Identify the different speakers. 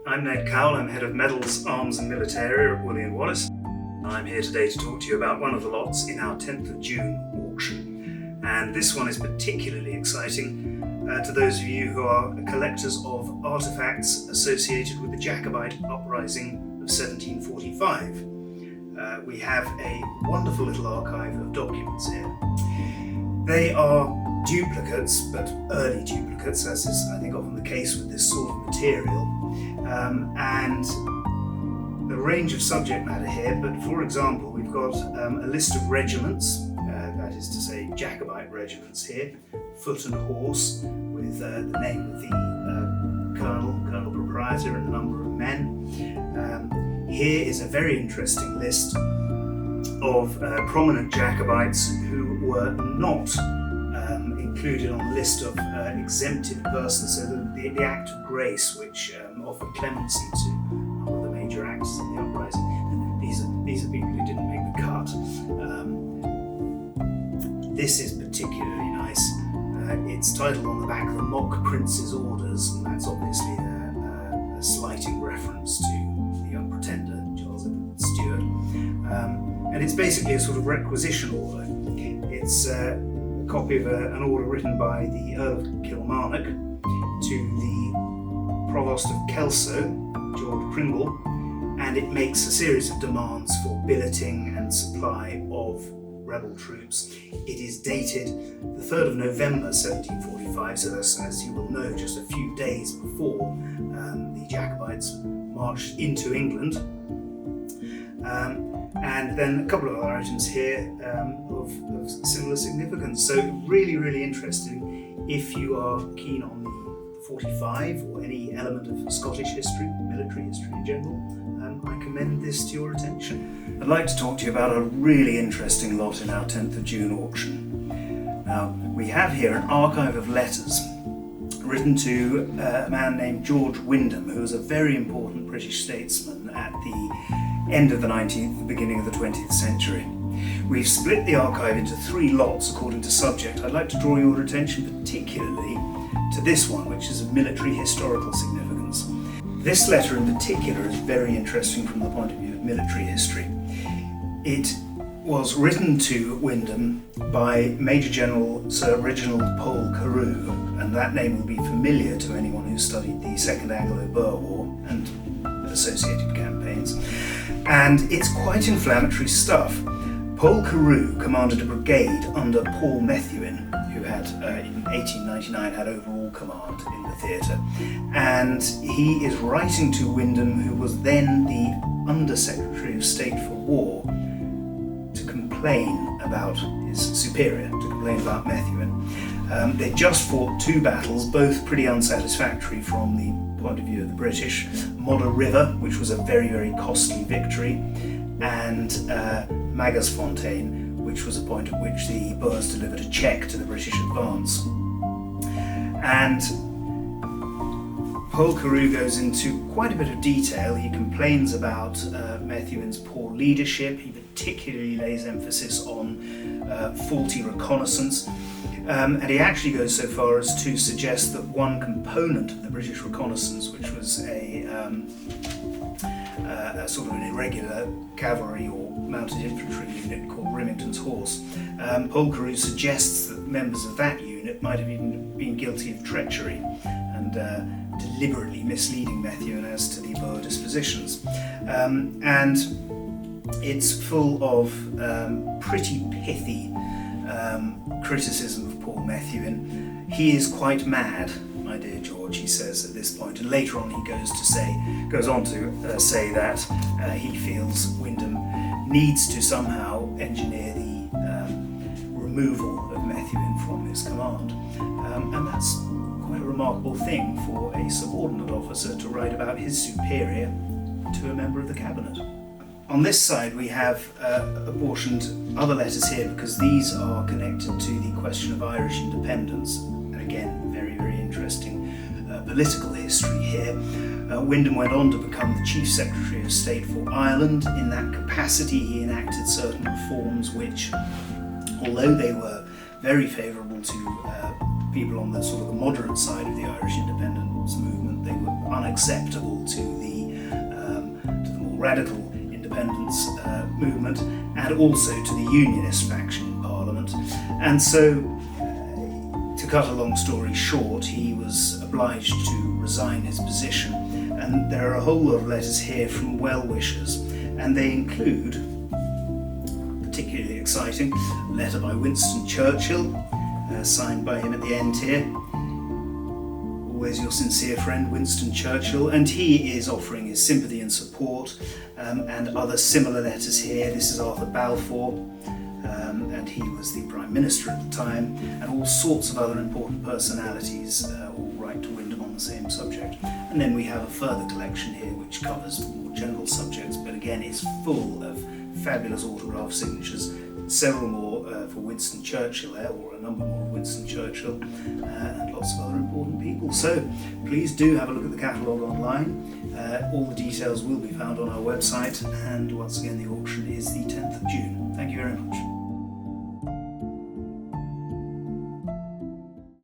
Speaker 1: I'm Ned Cowell, I'm Head of Medals, Arms and Militaria at Woolly & Wallace. I'm here today to talk to you about one of the lots in our 10th of June auction. And this one is particularly exciting to those of you who are collectors of artefacts associated with the Jacobite uprising of 1745. We have a wonderful little archive of documents here. They are duplicates, but early duplicates, as is I think often the case with this sort of material. And a range of subject matter here, but for example we've got a list of regiments, that is to say Jacobite regiments here, foot and horse, with the name of the colonel proprietor and the number of men. Here is a very interesting list of prominent Jacobites who were not included on the list of exempted persons, so the Act of Grace, which offered clemency to one of the major actors in the uprising. These are people who didn't make the cut. This is particularly nice. It's titled on the back "The Mock Prince's Orders," and that's obviously a slighting reference to the young pretender, Charles Edward Stuart. And it's basically a sort of requisition order. It's a copy of an order written by the Earl of Kilmarnock to the Provost of Kelso, George Pringle, and it makes a series of demands for billeting and supply of rebel troops. It is dated the 3rd of November 1745, so that's, as you will know, just a few days before the Jacobites marched into England. And then a couple of other items here of similar significance. So really, really interesting if you are keen on the 45 or any element of Scottish history, military history in general. I commend this to your attention. I'd like to talk to you about a really interesting lot in our 10th of June auction. Now, we have here an archive of letters written to a man named George Wyndham, who was a very important British statesman at the end of the 19th, the beginning of the 20th century. We've split the archive into 3 lots according to subject. I'd like to draw your attention particularly to this one, which is of military historical significance. This letter in particular is very interesting from the point of view of military history. It was written to Wyndham by Major General Sir Reginald Pole Carew, and that name will be familiar to anyone who studied the Second Anglo-Boer War and associated campaigns. And it's quite inflammatory stuff. Pole Carew commanded a brigade under Paul Methuen, who had, in 1899, had overall command in the theatre. And he is writing to Wyndham, who was then the Under-Secretary of State for War, to complain about his superior, to complain about Methuen. They just fought 2 battles, both pretty unsatisfactory from the point of view of the British. Modder River, which was a very, very costly victory, and Magersfontein, which was a point at which the Boers delivered a check to the British advance. And Pole Carew goes into quite a bit of detail. He complains about Methuen's poor leadership. He particularly lays emphasis on faulty reconnaissance. And he actually goes so far as to suggest that one component of the British reconnaissance, which was a sort of an irregular cavalry or mounted infantry unit called Remington's Horse, Pole Carew suggests that members of that unit might have even been guilty of treachery and deliberately misleading Methuen as to the Boer dispositions. And it's full of pretty pithy criticism of Paul Methuen. He is quite mad, my dear George, he says at this point, and later on he goes on to say that he feels Wyndham needs to somehow engineer the removal of Methuen from his command, and that's quite a remarkable thing for a subordinate officer to write about his superior to a member of the cabinet. On this side we have apportioned other letters here because these are connected to the question of Irish independence, and again very, very interesting political history here. Wyndham went on to become the Chief Secretary of State for Ireland. In that capacity he enacted certain reforms which, although they were very favourable to people on the sort of the moderate side of the Irish independence movement, they were unacceptable to the more radical independence movement, and also to the Unionist faction in Parliament. And so, to cut a long story short, he was obliged to resign his position. And there are a whole lot of letters here from well-wishers, and they include, particularly exciting, a letter by Winston Churchill, signed by him at the end here. Always your sincere friend, Winston Churchill, and he is offering his sympathy and support, and other similar letters here. This is Arthur Balfour, and he was the Prime Minister at the time, and all sorts of other important personalities all write to Wyndham on the same subject. And then we have a further collection here which covers more general subjects, but again is full of fabulous autograph signatures, several more for Winston Churchill there, or a number more of Winston Churchill, and lots of other important people. So please do have a look at the catalogue online. All the details will be found on our website, and once again the auction is the